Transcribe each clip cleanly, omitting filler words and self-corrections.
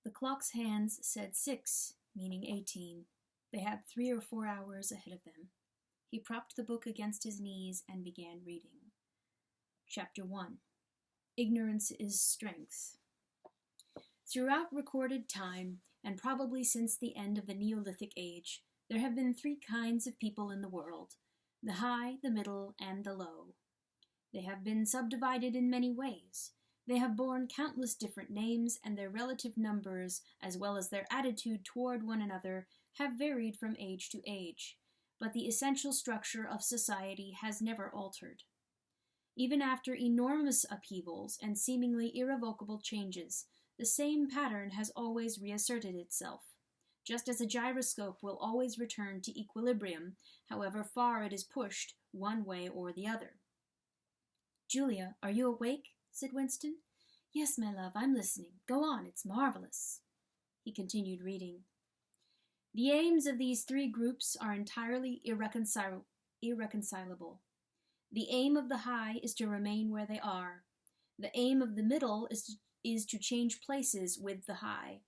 The clock's hands said 6, meaning 18. They had 3 or 4 hours ahead of them. He propped the book against his knees and began reading. Chapter 1. Ignorance is Strength. Throughout recorded time, and probably since the end of the Neolithic Age, there have been 3 kinds of people in the world: the high, the middle, and the low. They have been subdivided in many ways. They have borne countless different names, and their relative numbers, as well as their attitude toward one another, have varied from age to age, but the essential structure of society has never altered. Even after enormous upheavals and seemingly irrevocable changes, the same pattern has always reasserted itself, just as a gyroscope will always return to equilibrium, however far it is pushed one way or the other. "Julia, are you awake?" said Winston. "Yes, my love, I'm listening. Go on, it's marvelous." He continued reading. The aims of these 3 groups are entirely irreconcilable. The aim of the high is to remain where they are. The aim of the middle is to change places with the high.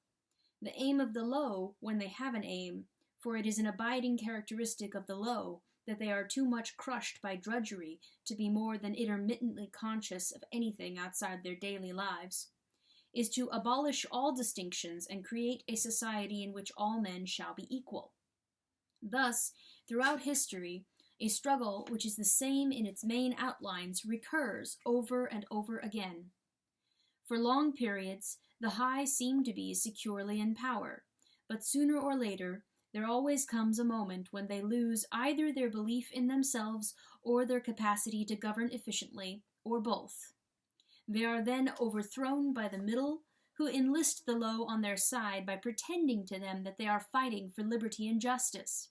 The aim of the low, when they have an aim, for it is an abiding characteristic of the low that they are too much crushed by drudgery to be more than intermittently conscious of anything outside their daily lives, is to abolish all distinctions and create a society in which all men shall be equal. Thus, throughout history, a struggle which is the same in its main outlines recurs over and over again. For long periods, the high seem to be securely in power, but sooner or later, there always comes a moment when they lose either their belief in themselves or their capacity to govern efficiently, or both. They are then overthrown by the middle, who enlist the low on their side by pretending to them that they are fighting for liberty and justice.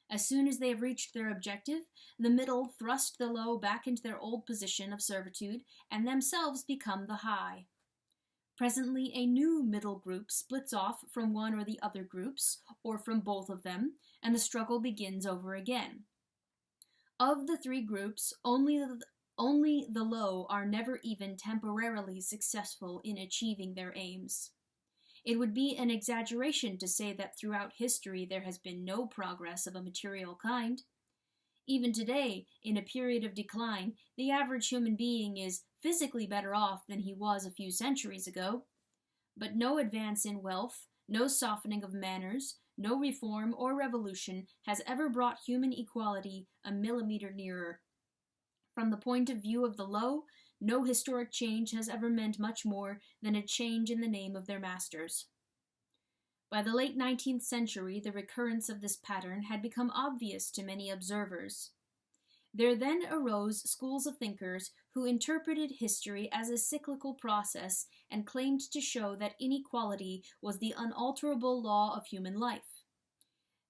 As soon as they have reached their objective, the middle thrust the low back into their old position of servitude and themselves become the high. Presently a new middle group splits off from one or the other groups, or from both of them, and the struggle begins over again. Of the 3 groups, only the low are never even temporarily successful in achieving their aims. It would be an exaggeration to say that throughout history there has been no progress of a material kind. Even today, in a period of decline, the average human being is physically better off than he was a few centuries ago. But no advance in wealth, no softening of manners, no reform or revolution has ever brought human equality a millimeter nearer. From the point of view of the low, no historic change has ever meant much more than a change in the name of their masters. By the late 19th century, the recurrence of this pattern had become obvious to many observers. There then arose schools of thinkers who interpreted history as a cyclical process and claimed to show that inequality was the unalterable law of human life.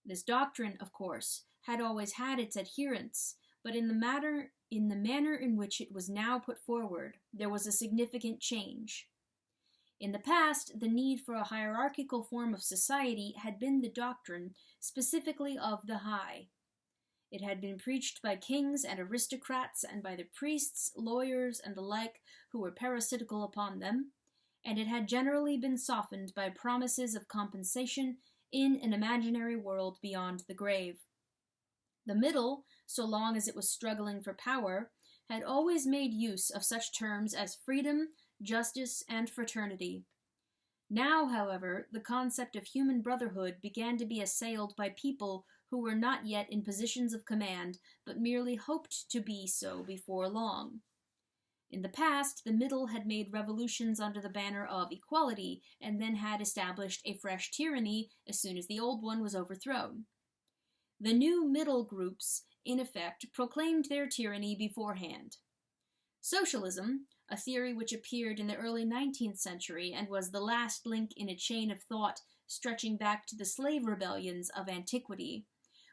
This doctrine, of course, had always had its adherents, but in the manner in which it was now put forward, there was a significant change. In the past, the need for a hierarchical form of society had been the doctrine specifically of the high. It had been preached by kings and aristocrats and by the priests, lawyers, and the like who were parasitical upon them, and it had generally been softened by promises of compensation in an imaginary world beyond the grave. The middle, so long as it was struggling for power, had always made use of such terms as freedom, justice, and fraternity. Now, however, the concept of human brotherhood began to be assailed by people who were not yet in positions of command, but merely hoped to be so before long. In the past, the middle had made revolutions under the banner of equality, and then had established a fresh tyranny as soon as the old one was overthrown. The new middle groups, in effect, proclaimed their tyranny beforehand. Socialism, a theory which appeared in the early 19th century and was the last link in a chain of thought stretching back to the slave rebellions of antiquity,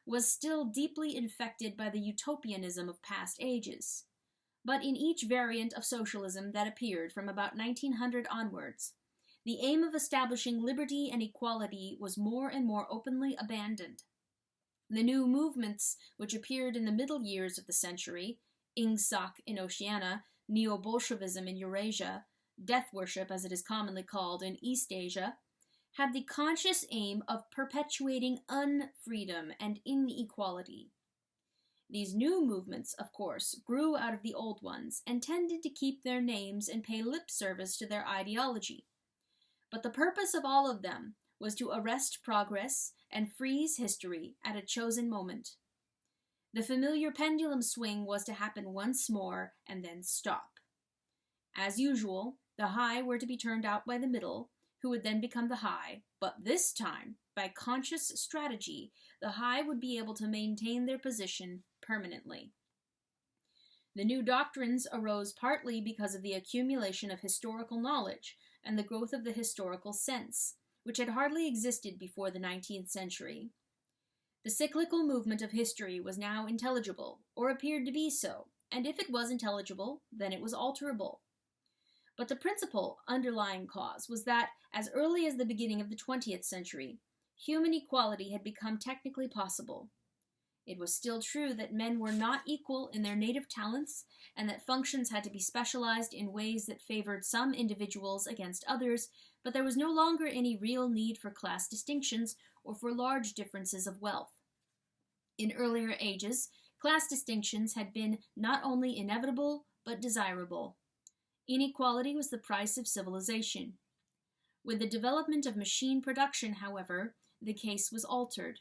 was still deeply infected by the utopianism of past ages. But in each variant of socialism that appeared from about 1900 onwards, the aim of establishing liberty and equality was more and more openly abandoned. The new movements which appeared in the middle years of the century, Ingsoc in Oceania, Neo-Bolshevism in Eurasia, death worship as it is commonly called in East Asia, had the conscious aim of perpetuating unfreedom and inequality. These new movements, of course, grew out of the old ones and tended to keep their names and pay lip service to their ideology. But the purpose of all of them was to arrest progress and freeze history at a chosen moment. The familiar pendulum swing was to happen once more and then stop. As usual, the high were to be turned out by the middle, who would then become the high, but this time, by conscious strategy, the high would be able to maintain their position permanently. The new doctrines arose partly because of the accumulation of historical knowledge and the growth of the historical sense, which had hardly existed before the 19th century. The cyclical movement of history was now intelligible, or appeared to be so, and if it was intelligible, then it was alterable. But the principal underlying cause was that, as early as the beginning of the 20th century, human equality had become technically possible. It was still true that men were not equal in their native talents, and that functions had to be specialized in ways that favored some individuals against others, but there was no longer any real need for class distinctions or for large differences of wealth. In earlier ages, class distinctions had been not only inevitable, but desirable. Inequality was the price of civilization. With the development of machine production, however, the case was altered.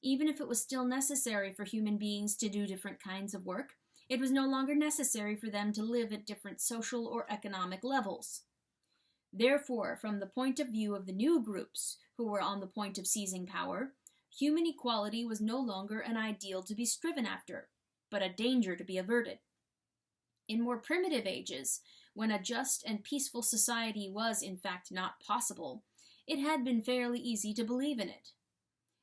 Even if it was still necessary for human beings to do different kinds of work, it was no longer necessary for them to live at different social or economic levels. Therefore, from the point of view of the new groups who were on the point of seizing power, human equality was no longer an ideal to be striven after, but a danger to be averted. In more primitive ages, when a just and peaceful society was in fact not possible, it had been fairly easy to believe in it.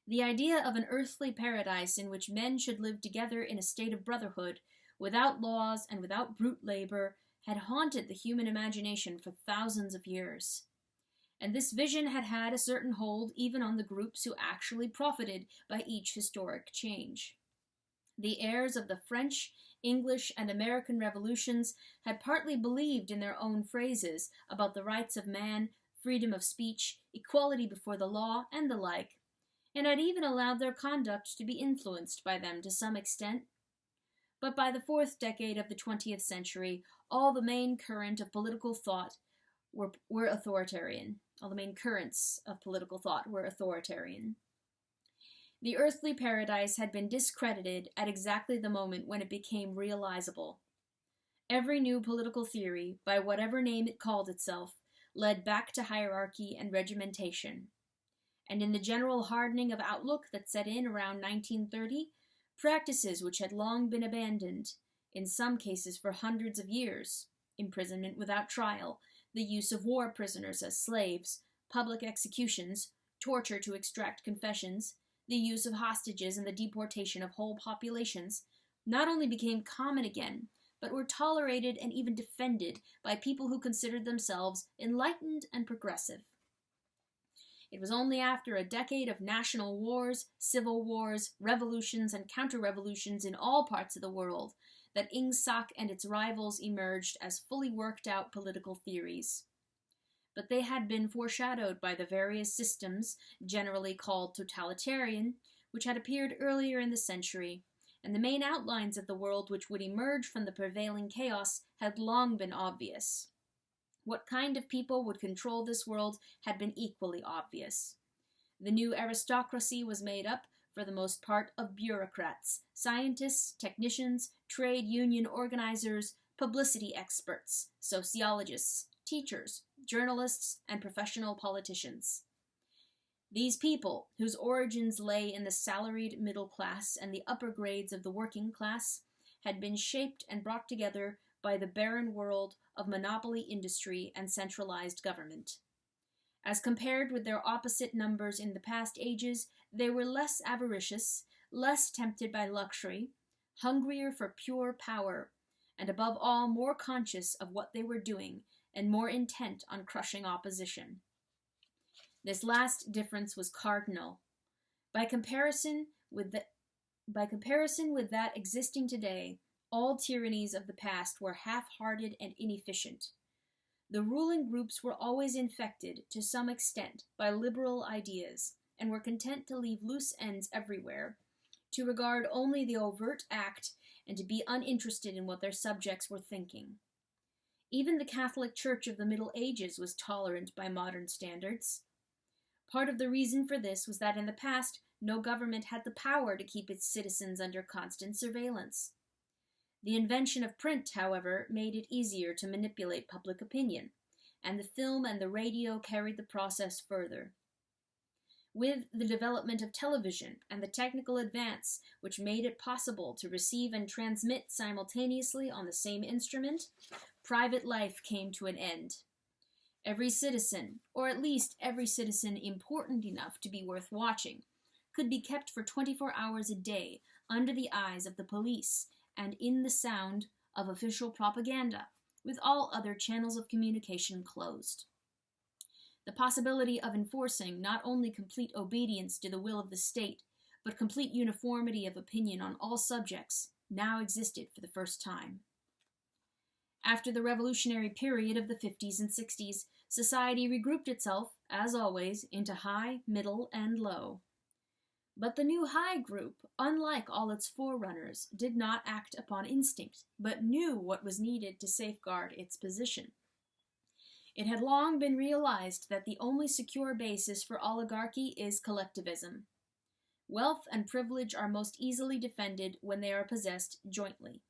The idea of an earthly paradise in which men should live together in a state of brotherhood, without laws and without brute labor, had haunted the human imagination for thousands of years. And this vision had had a certain hold even on the groups who actually profited by each historic change. The heirs of the French, English, and American revolutions had partly believed in their own phrases about the rights of man, freedom of speech, equality before the law, and the like, and had even allowed their conduct to be influenced by them to some extent. But by the fourth decade of the 20th century, all the main current of political thought were authoritarian. All the main currents of political thought were authoritarian. The earthly paradise had been discredited at exactly the moment when it became realizable. Every new political theory, by whatever name it called itself, led back to hierarchy and regimentation. And in the general hardening of outlook that set in around 1930, practices which had long been abandoned, in some cases for hundreds of years, imprisonment without trial, the use of war prisoners as slaves, public executions, torture to extract confessions, the use of hostages and the deportation of whole populations, not only became common again, but were tolerated and even defended by people who considered themselves enlightened and progressive. It was only after a decade of national wars, civil wars, revolutions, and counter-revolutions in all parts of the world that Ingsoc and its rivals emerged as fully worked-out political theories. But they had been foreshadowed by the various systems, generally called totalitarian, which had appeared earlier in the century, and the main outlines of the world which would emerge from the prevailing chaos had long been obvious. What kind of people would control this world had been equally obvious. The new aristocracy was made up, for the most part, of bureaucrats, scientists, technicians, trade union organizers, publicity experts, sociologists, teachers, journalists, and professional politicians. These people, whose origins lay in the salaried middle class and the upper grades of the working class, had been shaped and brought together by the barren world of monopoly industry and centralized government. As compared with their opposite numbers in the past ages, they were less avaricious, less tempted by luxury, hungrier for pure power, and above all more conscious of what they were doing and more intent on crushing opposition. This last difference was cardinal. By comparison with that existing today, all tyrannies of the past were half-hearted and inefficient. The ruling groups were always infected, to some extent, by liberal ideas, and were content to leave loose ends everywhere, to regard only the overt act, and to be uninterested in what their subjects were thinking. Even the Catholic Church of the Middle Ages was tolerant by modern standards. Part of the reason for this was that in the past, no government had the power to keep its citizens under constant surveillance. The invention of print, however, made it easier to manipulate public opinion, and the film and the radio carried the process further. With the development of television and the technical advance which made it possible to receive and transmit simultaneously on the same instrument, private life came to an end. Every citizen, or at least every citizen important enough to be worth watching, could be kept for 24 hours a day under the eyes of the police and in the sound of official propaganda, with all other channels of communication closed. The possibility of enforcing not only complete obedience to the will of the state, but complete uniformity of opinion on all subjects now existed for the first time. After the revolutionary period of the 50s and 60s, society regrouped itself, as always, into high, middle, and low. But the new high group, unlike all its forerunners, did not act upon instinct, but knew what was needed to safeguard its position. It had long been realized that the only secure basis for oligarchy is collectivism. Wealth and privilege are most easily defended when they are possessed jointly.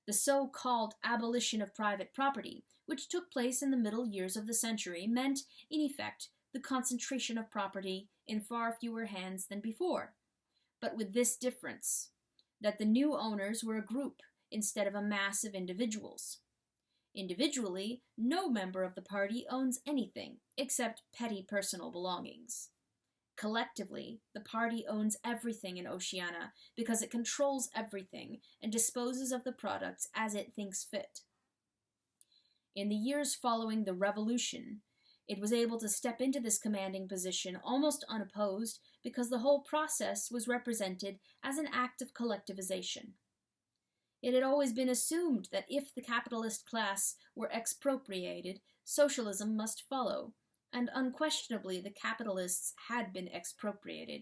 The so-called abolition of private property, which took place in the middle years of the century, meant, in effect, the concentration of property in far fewer hands than before, but with this difference, that the new owners were a group instead of a mass of individuals. Individually, no member of the party owns anything except petty personal belongings. Collectively, the party owns everything in Oceania because it controls everything and disposes of the products as it thinks fit. In the years following the Revolution, it was able to step into this commanding position almost unopposed because the whole process was represented as an act of collectivization. It had always been assumed that if the capitalist class were expropriated, socialism must follow, and unquestionably the capitalists had been expropriated.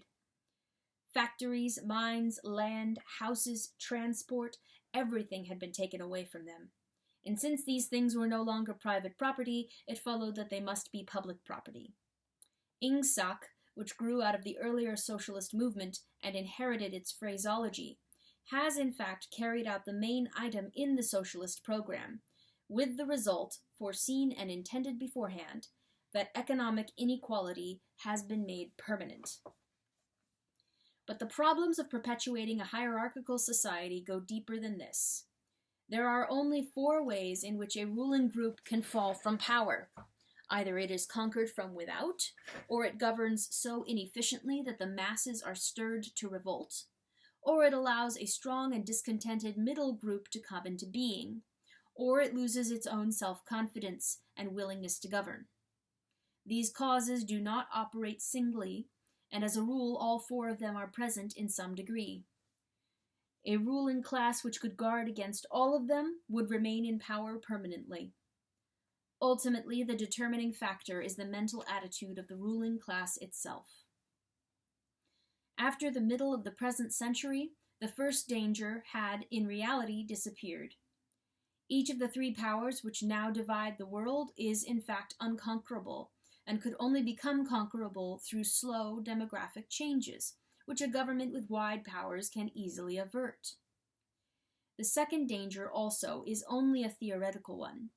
Factories, mines, land, houses, transport, everything had been taken away from them. And since these things were no longer private property, it followed that they must be public property. Ingsoc, which grew out of the earlier socialist movement and inherited its phraseology, has in fact carried out the main item in the socialist program, with the result, foreseen and intended beforehand, that economic inequality has been made permanent. But the problems of perpetuating a hierarchical society go deeper than this. There are only 4 ways in which a ruling group can fall from power. Either it is conquered from without, or it governs so inefficiently that the masses are stirred to revolt, or it allows a strong and discontented middle group to come into being, or it loses its own self-confidence and willingness to govern. These causes do not operate singly, and as a rule all 4 of them are present in some degree. A ruling class which could guard against all of them would remain in power permanently. Ultimately, the determining factor is the mental attitude of the ruling class itself. After the middle of the present century, the first danger had, in reality, disappeared. Each of the 3 powers which now divide the world is, in fact, unconquerable, and could only become conquerable through slow demographic changes, which a government with wide powers can easily avert. The second danger, also, is only a theoretical one.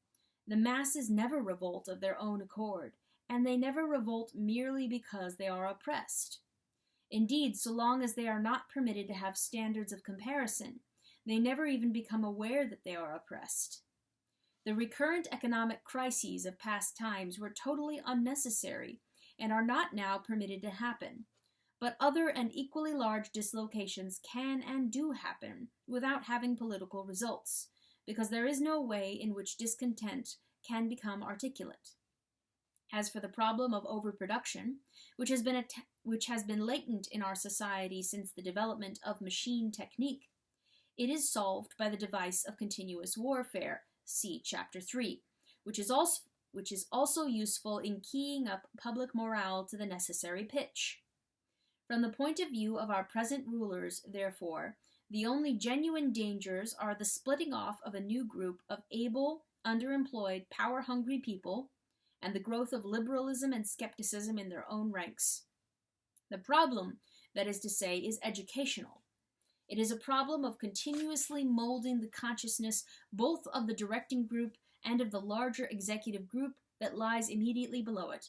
The masses never revolt of their own accord, and they never revolt merely because they are oppressed. Indeed, so long as they are not permitted to have standards of comparison, they never even become aware that they are oppressed. The recurrent economic crises of past times were totally unnecessary and are not now permitted to happen. But other and equally large dislocations can and do happen without having political results, because there is no way in which discontent can become articulate. As for the problem of overproduction, which has been latent in our society since the development of machine technique, it is solved by the device of continuous warfare, see Chapter 3, which is which is also useful in keying up public morale to the necessary pitch. From the point of view of our present rulers, therefore, the only genuine dangers are the splitting off of a new group of able, underemployed, power-hungry people, and the growth of liberalism and skepticism in their own ranks. The problem, that is to say, is educational. It is a problem of continuously molding the consciousness both of the directing group and of the larger executive group that lies immediately below it.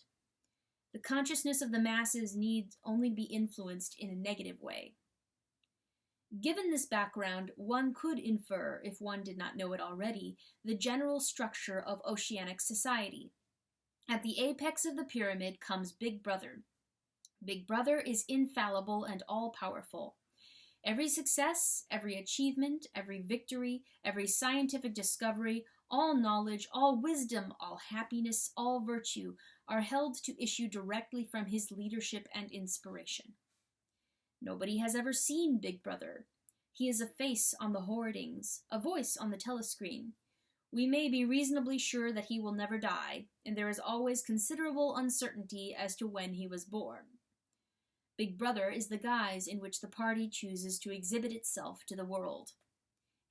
The consciousness of the masses needs only be influenced in a negative way. Given this background, one could infer, if one did not know it already, the general structure of oceanic society. At the apex of the pyramid comes Big Brother. Big Brother is infallible and all-powerful. Every success, every achievement, every victory, every scientific discovery, all knowledge, all wisdom, all happiness, all virtue are held to issue directly from his leadership and inspiration. Nobody has ever seen Big Brother. He is a face on the hoardings, a voice on the telescreen. We may be reasonably sure that he will never die, and there is always considerable uncertainty as to when he was born. Big Brother is the guise in which the party chooses to exhibit itself to the world.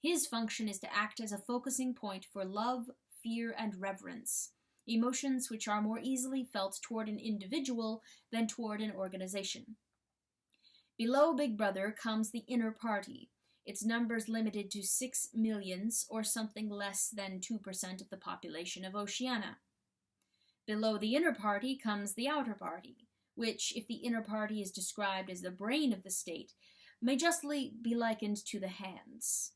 His function is to act as a focusing point for love, fear, and reverence, emotions which are more easily felt toward an individual than toward an organization. Below Big Brother comes the inner party, its numbers limited to 6 millions, or something less than 2% of the population of Oceania. Below the inner party comes the outer party, which, if the inner party is described as the brain of the state, may justly be likened to the hands.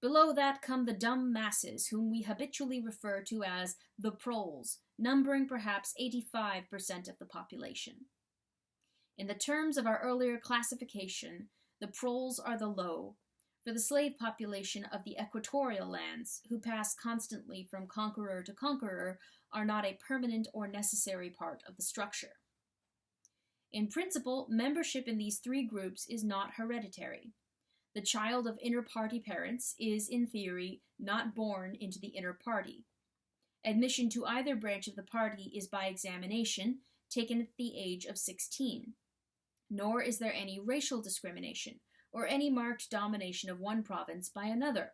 Below that come the dumb masses, whom we habitually refer to as the proles, numbering perhaps 85% of the population. In the terms of our earlier classification, the proles are the low, for the slave population of the equatorial lands, who pass constantly from conqueror to conqueror, are not a permanent or necessary part of the structure. In principle, membership in these three groups is not hereditary. The child of inner party parents is, in theory, not born into the inner party. Admission to either branch of the party is by examination, taken at the age of 16. Nor is there any racial discrimination, or any marked domination of one province by another.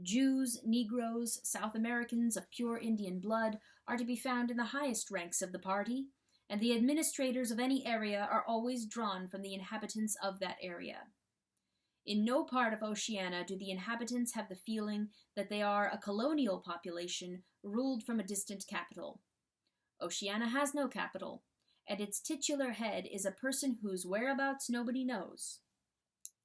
Jews, Negroes, South Americans of pure Indian blood are to be found in the highest ranks of the party, and the administrators of any area are always drawn from the inhabitants of that area. In no part of Oceania do the inhabitants have the feeling that they are a colonial population ruled from a distant capital. Oceania has no capital, and its titular head is a person whose whereabouts nobody knows.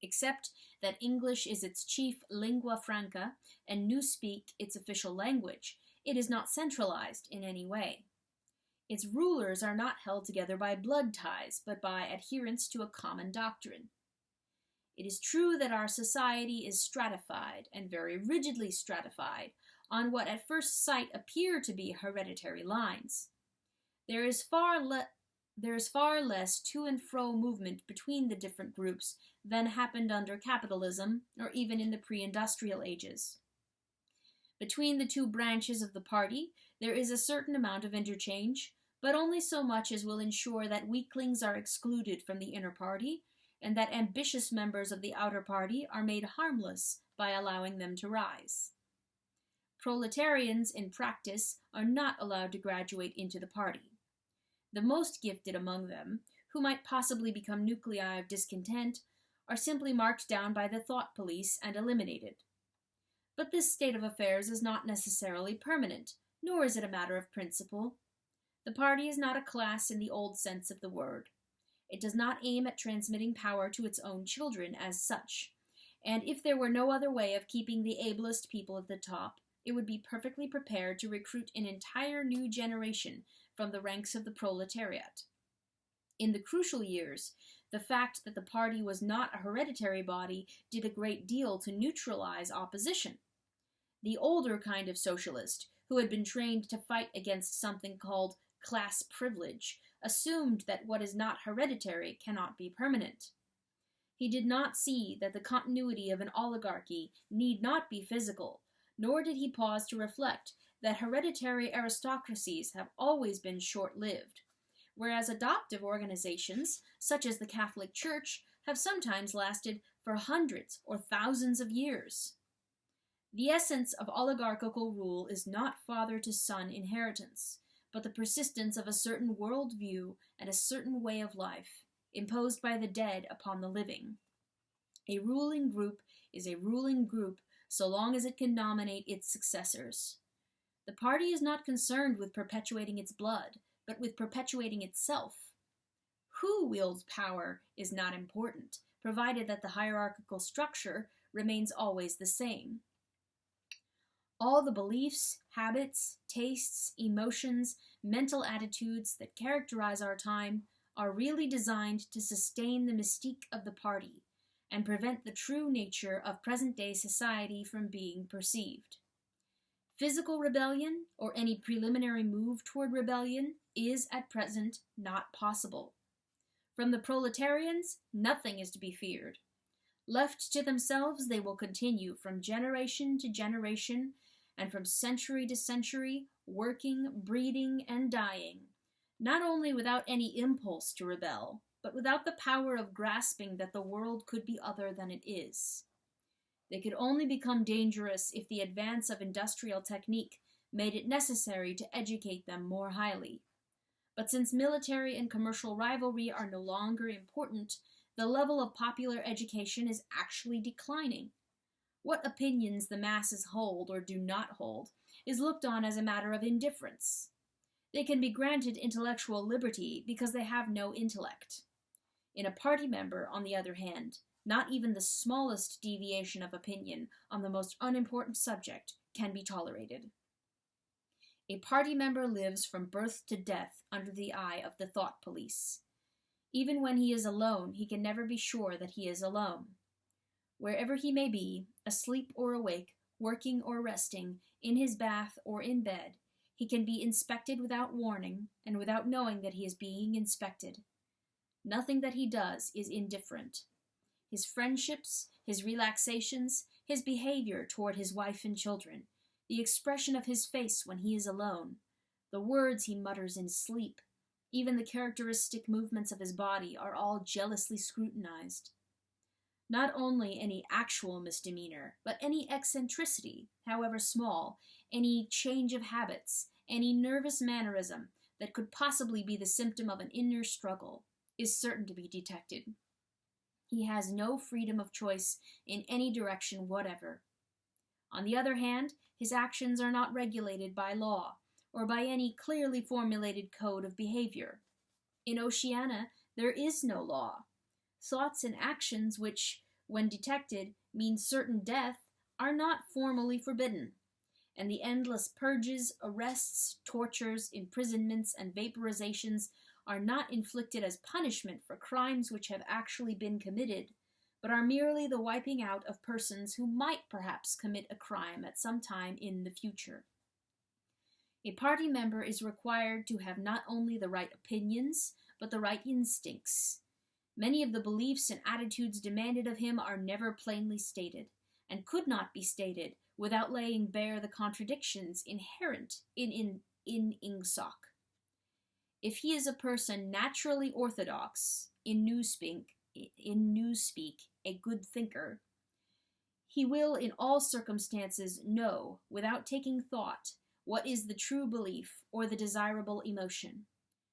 Except that English is its chief lingua franca and Newspeak its official language, it is not centralized in any way. Its rulers are not held together by blood ties, but by adherence to a common doctrine. It is true that our society is stratified, and very rigidly stratified, on what at first sight appear to be hereditary lines. There is far less to and fro movement between the different groups than happened under capitalism, or even in the pre-industrial ages. Between the two branches of the party, there is a certain amount of interchange, but only so much as will ensure that weaklings are excluded from the inner party, and that ambitious members of the outer party are made harmless by allowing them to rise. Proletarians, in practice, are not allowed to graduate into the party. The most gifted among them, who might possibly become nuclei of discontent, are simply marked down by the thought police and eliminated. But this state of affairs is not necessarily permanent, nor is it a matter of principle. The party is not a class in the old sense of the word. It does not aim at transmitting power to its own children as such, and if there were no other way of keeping the ablest people at the top, it would be perfectly prepared to recruit an entire new generation from the ranks of the proletariat. In the crucial years, the fact that the party was not a hereditary body did a great deal to neutralize opposition. The older kind of socialist, who had been trained to fight against something called class privilege, assumed that what is not hereditary cannot be permanent. He did not see that the continuity of an oligarchy need not be physical, nor did he pause to reflect that hereditary aristocracies have always been short-lived, whereas adoptive organizations, such as the Catholic Church, have sometimes lasted for hundreds or thousands of years. The essence of oligarchical rule is not father-to-son inheritance, but the persistence of a certain worldview and a certain way of life, imposed by the dead upon the living. A ruling group is a ruling group so long as it can nominate its successors. The party is not concerned with perpetuating its blood, but with perpetuating itself. Who wields power is not important, provided that the hierarchical structure remains always the same. All the beliefs, habits, tastes, emotions, mental attitudes that characterize our time are really designed to sustain the mystique of the party and prevent the true nature of present-day society from being perceived. Physical rebellion, or any preliminary move toward rebellion, is at present not possible. From the proletarians, nothing is to be feared. Left to themselves, they will continue from generation to generation, and from century to century, working, breeding, and dying, not only without any impulse to rebel, but without the power of grasping that the world could be other than it is. They could only become dangerous if the advance of industrial technique made it necessary to educate them more highly. But since military and commercial rivalry are no longer important, the level of popular education is actually declining. What opinions the masses hold or do not hold is looked on as a matter of indifference. They can be granted intellectual liberty because they have no intellect. In a party member, on the other hand, not even the smallest deviation of opinion on the most unimportant subject can be tolerated. A party member lives from birth to death under the eye of the thought police. Even when he is alone, he can never be sure that he is alone. Wherever he may be, asleep or awake, working or resting, in his bath or in bed, he can be inspected without warning and without knowing that he is being inspected. Nothing that he does is indifferent. His friendships, his relaxations, his behavior toward his wife and children, the expression of his face when he is alone, the words he mutters in sleep, even the characteristic movements of his body are all jealously scrutinized. Not only any actual misdemeanor, but any eccentricity, however small, any change of habits, any nervous mannerism that could possibly be the symptom of an inner struggle, is certain to be detected. He has no freedom of choice in any direction whatever. On the other hand, his actions are not regulated by law, or by any clearly formulated code of behavior. In Oceania, there is no law. Thoughts and actions which, when detected, mean certain death, are not formally forbidden, and the endless purges, arrests, tortures, imprisonments, and vaporizations are not inflicted as punishment for crimes which have actually been committed, but are merely the wiping out of persons who might perhaps commit a crime at some time in the future. A party member is required to have not only the right opinions, but the right instincts. Many of the beliefs and attitudes demanded of him are never plainly stated, and could not be stated without laying bare the contradictions inherent in Ingsoc. If he is a person naturally orthodox, in newspeak, a good thinker, he will in all circumstances know, without taking thought, what is the true belief or the desirable emotion.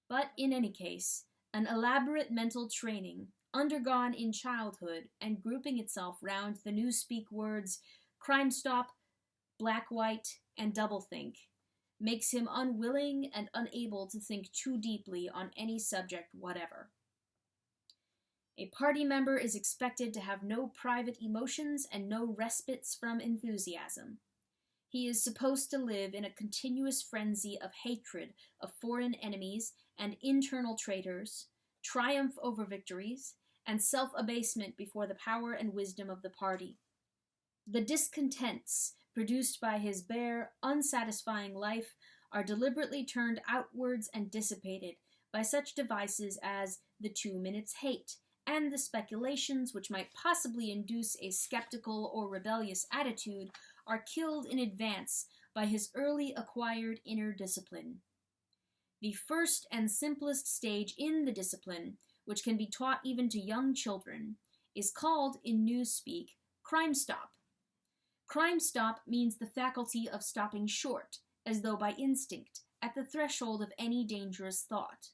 But in any case, an elaborate mental training, undergone in childhood and grouping itself round the newspeak words crime stop, black-white, and doublethink, makes him unwilling and unable to think too deeply on any subject whatever. A party member is expected to have no private emotions and no respites from enthusiasm. He is supposed to live in a continuous frenzy of hatred of foreign enemies and internal traitors, triumph over victories, and self-abasement before the power and wisdom of the party. The discontents produced by his bare, unsatisfying life are deliberately turned outwards and dissipated by such devices as the 2 minutes hate, and the speculations which might possibly induce a skeptical or rebellious attitude are killed in advance by his early acquired inner discipline. The first and simplest stage in the discipline, which can be taught even to young children, is called, in newspeak, crime stop. Crime stop means the faculty of stopping short, as though by instinct, at the threshold of any dangerous thought.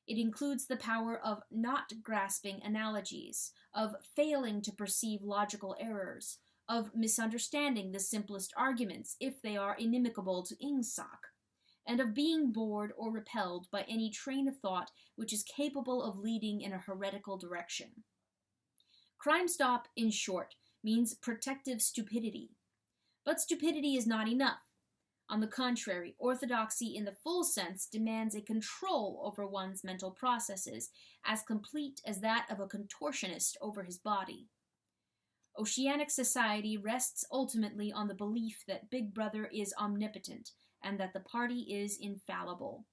It includes the power of not grasping analogies, of failing to perceive logical errors, of misunderstanding the simplest arguments if they are inimical to ingsoc, and of being bored or repelled by any train of thought which is capable of leading in a heretical direction. Crime stop, in short, means protective stupidity. But stupidity is not enough. On the contrary, orthodoxy in the full sense demands a control over one's mental processes as complete as that of a contortionist over his body. Oceanic society rests ultimately on the belief that Big Brother is omnipotent and that the party is infallible.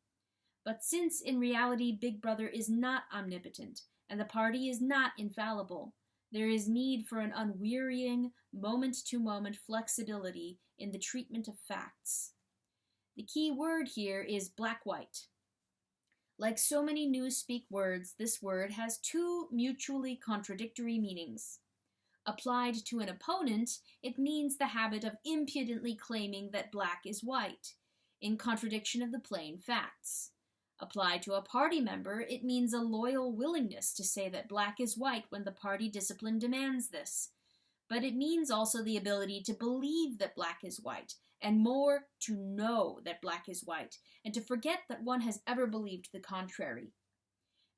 But since in reality Big Brother is not omnipotent and the party is not infallible, there is need for an unwearying, moment-to-moment flexibility in the treatment of facts. The key word here is black-white. Like so many newspeak words, this word has two mutually contradictory meanings. Applied to an opponent, it means the habit of impudently claiming that black is white, in contradiction of the plain facts. Applied to a party member, it means a loyal willingness to say that black is white when the party discipline demands this. But it means also the ability to believe that black is white, and more, to know that black is white, and to forget that one has ever believed the contrary.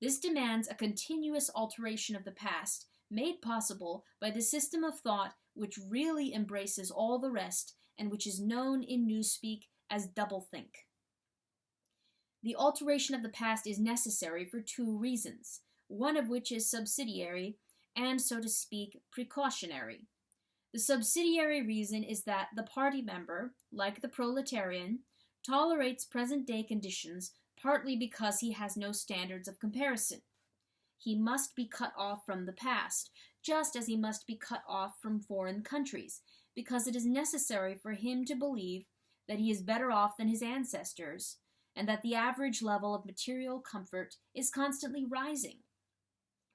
This demands a continuous alteration of the past, made possible by the system of thought which really embraces all the rest, and which is known in newspeak as doublethink. The alteration of the past is necessary for two reasons, one of which is subsidiary and, so to speak, precautionary. The subsidiary reason is that the party member, like the proletarian, tolerates present-day conditions partly because he has no standards of comparison. He must be cut off from the past, just as he must be cut off from foreign countries, because it is necessary for him to believe that he is better off than his ancestors, and that the average level of material comfort is constantly rising.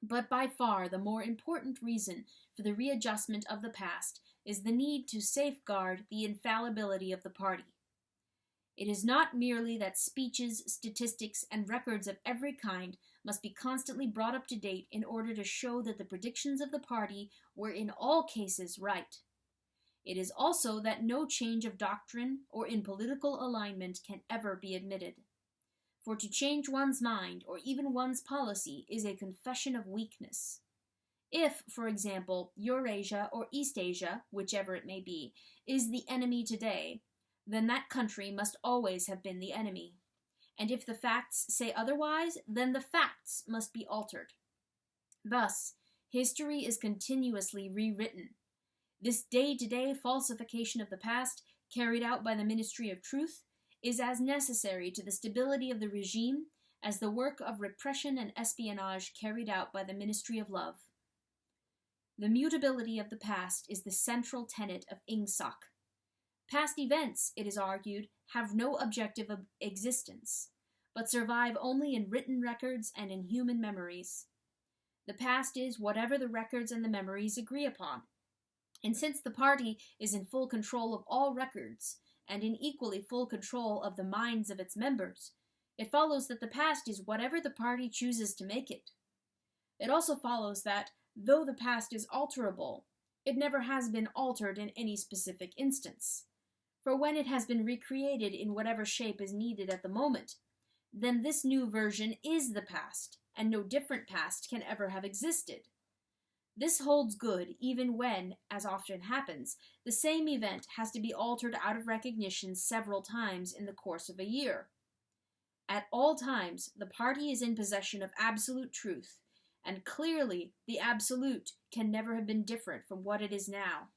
But by far the more important reason for the readjustment of the past is the need to safeguard the infallibility of the party. It is not merely that speeches, statistics, and records of every kind must be constantly brought up to date in order to show that the predictions of the party were in all cases right. It is also that no change of doctrine or in political alignment can ever be admitted. For to change one's mind or even one's policy is a confession of weakness. If, for example, Eurasia or Eastasia, whichever it may be, is the enemy today, then that country must always have been the enemy. And if the facts say otherwise, then the facts must be altered. Thus, history is continuously rewritten. This day-to-day falsification of the past, carried out by the Ministry of Truth, is as necessary to the stability of the regime as the work of repression and espionage carried out by the Ministry of Love. The mutability of the past is the central tenet of ingsoc. Past events, it is argued, have no objective existence, but survive only in written records and in human memories. The past is whatever the records and the memories agree upon. And since the party is in full control of all records, and in equally full control of the minds of its members, it follows that the past is whatever the party chooses to make it. It also follows that, though the past is alterable, it never has been altered in any specific instance. For when it has been recreated in whatever shape is needed at the moment, then this new version is the past, and no different past can ever have existed. This holds good even when, as often happens, the same event has to be altered out of recognition several times in the course of a year. At all times, the party is in possession of absolute truth, and clearly the absolute can never have been different from what it is now.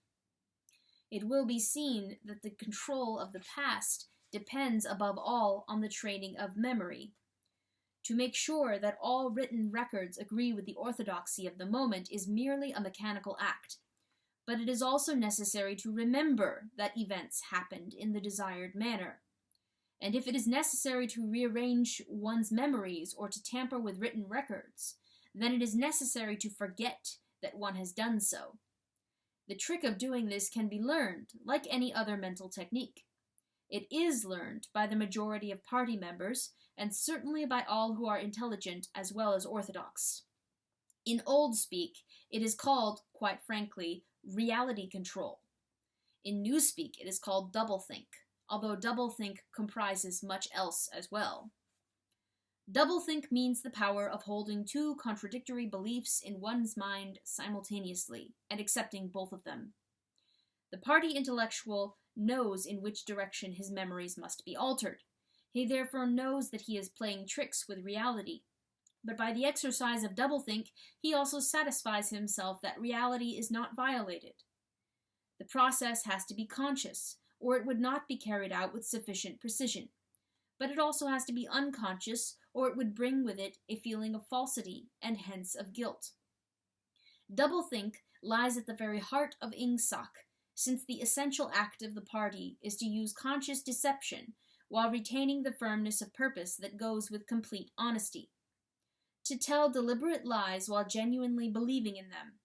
It will be seen that the control of the past depends above all on the training of memory. To make sure that all written records agree with the orthodoxy of the moment is merely a mechanical act, but it is also necessary to remember that events happened in the desired manner. And if it is necessary to rearrange one's memories or to tamper with written records, then it is necessary to forget that one has done so. The trick of doing this can be learned, like any other mental technique. It is learned by the majority of party members, and certainly by all who are intelligent as well as orthodox. In old speak, it is called, quite frankly, reality control. In new speak, it is called doublethink, although doublethink comprises much else as well. Doublethink means the power of holding two contradictory beliefs in one's mind simultaneously, and accepting both of them. The party intellectual knows in which direction his memories must be altered. He therefore knows that he is playing tricks with reality. But by the exercise of doublethink, he also satisfies himself that reality is not violated. The process has to be conscious, or it would not be carried out with sufficient precision. But it also has to be unconscious, or it would bring with it a feeling of falsity, and hence of guilt. Doublethink lies at the very heart of ingsak, since the essential act of the party is to use conscious deception while retaining the firmness of purpose that goes with complete honesty. To tell deliberate lies while genuinely believing in them.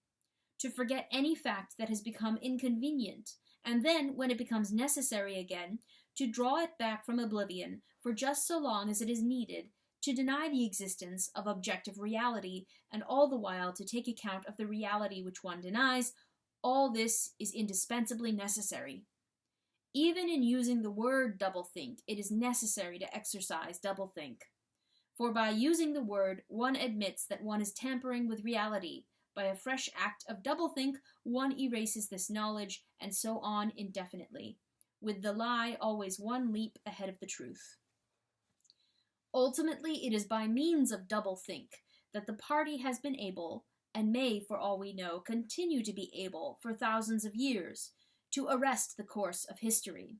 To forget any fact that has become inconvenient, and then, when it becomes necessary again, to draw it back from oblivion for just so long as it is needed, to deny the existence of objective reality, and all the while to take account of the reality which one denies, all this is indispensably necessary. Even in using the word doublethink, it is necessary to exercise doublethink. For by using the word, one admits that one is tampering with reality. By a fresh act of doublethink, one erases this knowledge, and so on indefinitely, with the lie always one leap ahead of the truth. Ultimately, it is by means of doublethink that the party has been able, and may, for all we know, continue to be able for thousands of years, to arrest the course of history.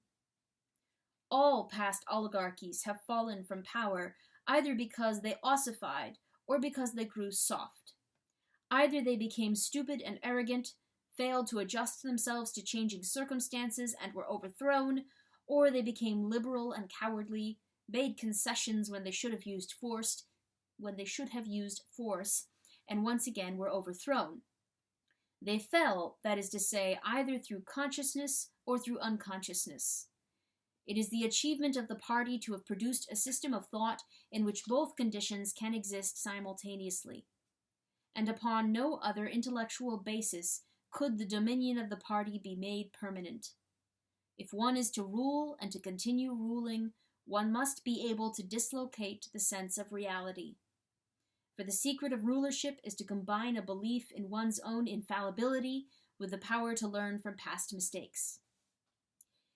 All past oligarchies have fallen from power either because they ossified or because they grew soft. Either they became stupid and arrogant, failed to adjust themselves to changing circumstances and were overthrown, or they became liberal and cowardly, made concessions when they should have used force, and once again were overthrown. They fell, that is to say, either through consciousness or through unconsciousness. It is the achievement of the party to have produced a system of thought in which both conditions can exist simultaneously. And upon no other intellectual basis could the dominion of the party be made permanent. If one is to rule and to continue ruling, one must be able to dislocate the sense of reality. For the secret of rulership is to combine a belief in one's own infallibility with the power to learn from past mistakes.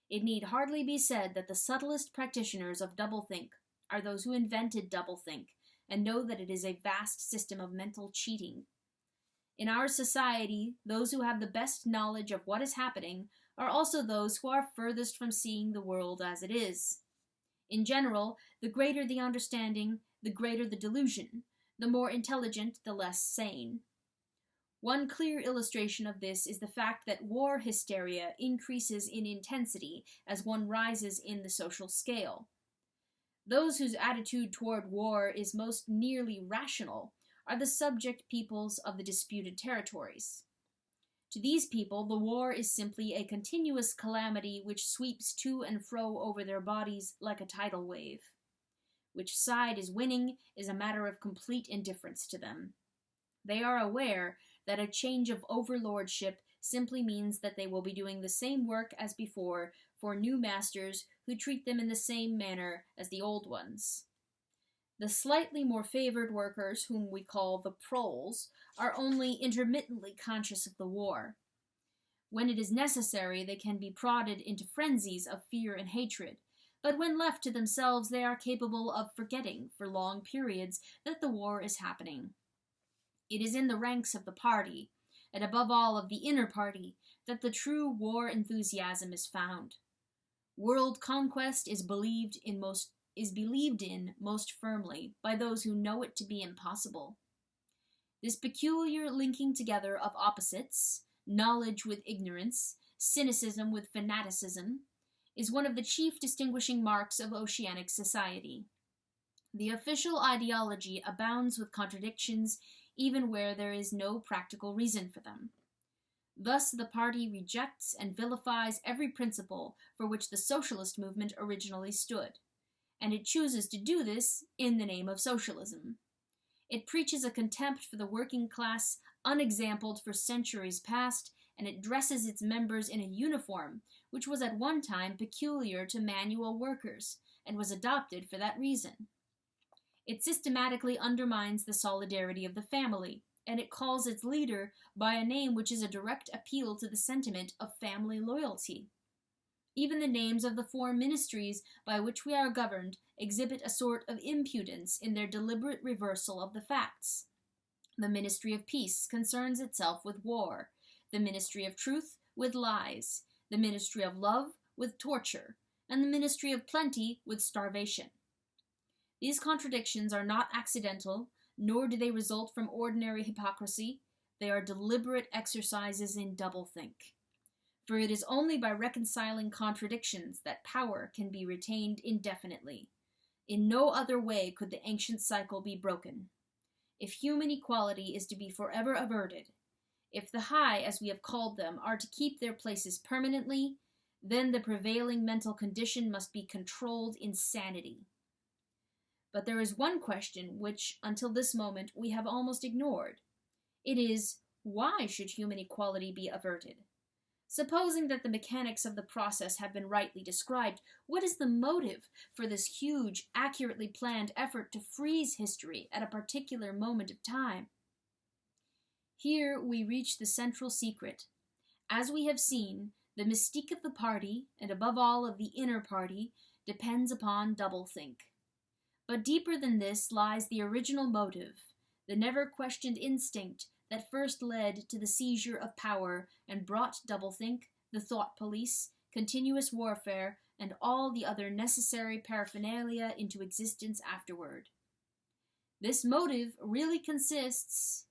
It need hardly be said that the subtlest practitioners of doublethink are those who invented doublethink and know that it is a vast system of mental cheating. In our society, those who have the best knowledge of what is happening are also those who are furthest from seeing the world as it is. In general, the greater the understanding, the greater the delusion, the more intelligent, the less sane. One clear illustration of this is the fact that war hysteria increases in intensity as one rises in the social scale. Those whose attitude toward war is most nearly rational are the subject peoples of the disputed territories. To these people, the war is simply a continuous calamity which sweeps to and fro over their bodies like a tidal wave. Which side is winning is a matter of complete indifference to them. They are aware that a change of overlordship simply means that they will be doing the same work as before for new masters who treat them in the same manner as the old ones. The slightly more favored workers, whom we call the proles, are only intermittently conscious of the war. When it is necessary, they can be prodded into frenzies of fear and hatred, but when left to themselves, they are capable of forgetting for long periods that the war is happening. It is in the ranks of the party, and above all of the inner party, that the true war enthusiasm is found. World conquest is believed in most firmly by those who know it to be impossible. This peculiar linking together of opposites, knowledge with ignorance, cynicism with fanaticism, is one of the chief distinguishing marks of oceanic society. The official ideology abounds with contradictions even where there is no practical reason for them. Thus, the party rejects and vilifies every principle for which the socialist movement originally stood, and it chooses to do this in the name of socialism. It preaches a contempt for the working class unexampled for centuries past, and it dresses its members in a uniform which was at one time peculiar to manual workers, and was adopted for that reason. It systematically undermines the solidarity of the family, and it calls its leader by a name which is a direct appeal to the sentiment of family loyalty. Even the names of the four ministries by which we are governed exhibit a sort of impudence in their deliberate reversal of the facts. The Ministry of Peace concerns itself with war, the Ministry of Truth with lies, the Ministry of Love with torture, and the Ministry of Plenty with starvation. These contradictions are not accidental, nor do they result from ordinary hypocrisy. They are deliberate exercises in doublethink. For it is only by reconciling contradictions that power can be retained indefinitely. In no other way could the ancient cycle be broken. If human equality is to be forever averted, if the high, as we have called them, are to keep their places permanently, then the prevailing mental condition must be controlled insanity. But there is one question which, until this moment, we have almost ignored. It is, why should human equality be averted? Supposing that the mechanics of the process have been rightly described, what is the motive for this huge, accurately planned effort to freeze history at a particular moment of time? Here we reach the central secret. As we have seen, the mystique of the party, and above all of the inner party, depends upon doublethink. But deeper than this lies the original motive, the never-questioned instinct that first led to the seizure of power and brought doublethink, the thought police, continuous warfare, and all the other necessary paraphernalia into existence afterward. This motive really consists...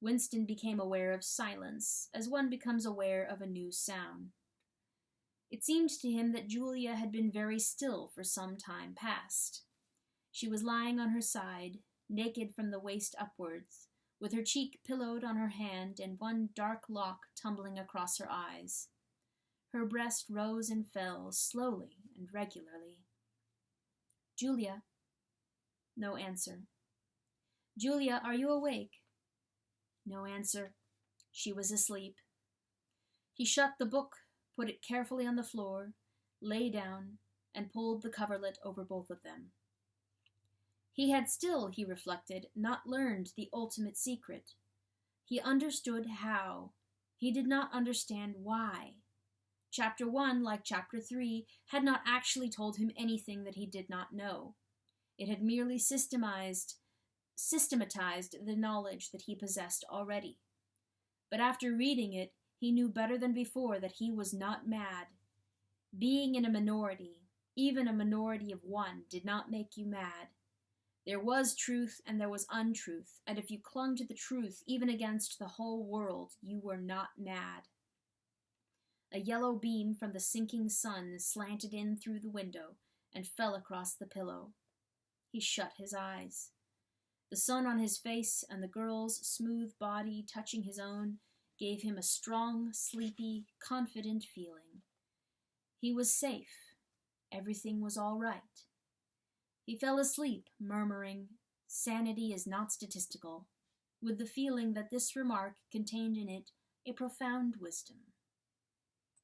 Winston became aware of silence, as one becomes aware of a new sound. It seemed to him that Julia had been very still for some time past. She was lying on her side, naked from the waist upwards, with her cheek pillowed on her hand and one dark lock tumbling across her eyes. Her breast rose and fell slowly and regularly. "Julia." No answer. "Julia, are you awake?" No answer. She was asleep. He shut the book, put it carefully on the floor, lay down, and pulled the coverlet over both of them. He had still, he reflected, not learned the ultimate secret. He understood how. He did not understand why. Chapter 1, like Chapter 3, had not actually told him anything that he did not know. It had merely systematized the knowledge that he possessed already. But after reading it, he knew better than before that he was not mad. Being in a minority, even a minority of one, did not make you mad. There was truth and there was untruth, and if you clung to the truth even against the whole world, you were not mad. A yellow beam from the sinking sun slanted in through the window and fell across the pillow. He shut his eyes. The sun on his face and the girl's smooth body touching his own gave him a strong, sleepy, confident feeling. He was safe. Everything was all right. He fell asleep, murmuring, "Sanity is not statistical," with the feeling that this remark contained in it a profound wisdom.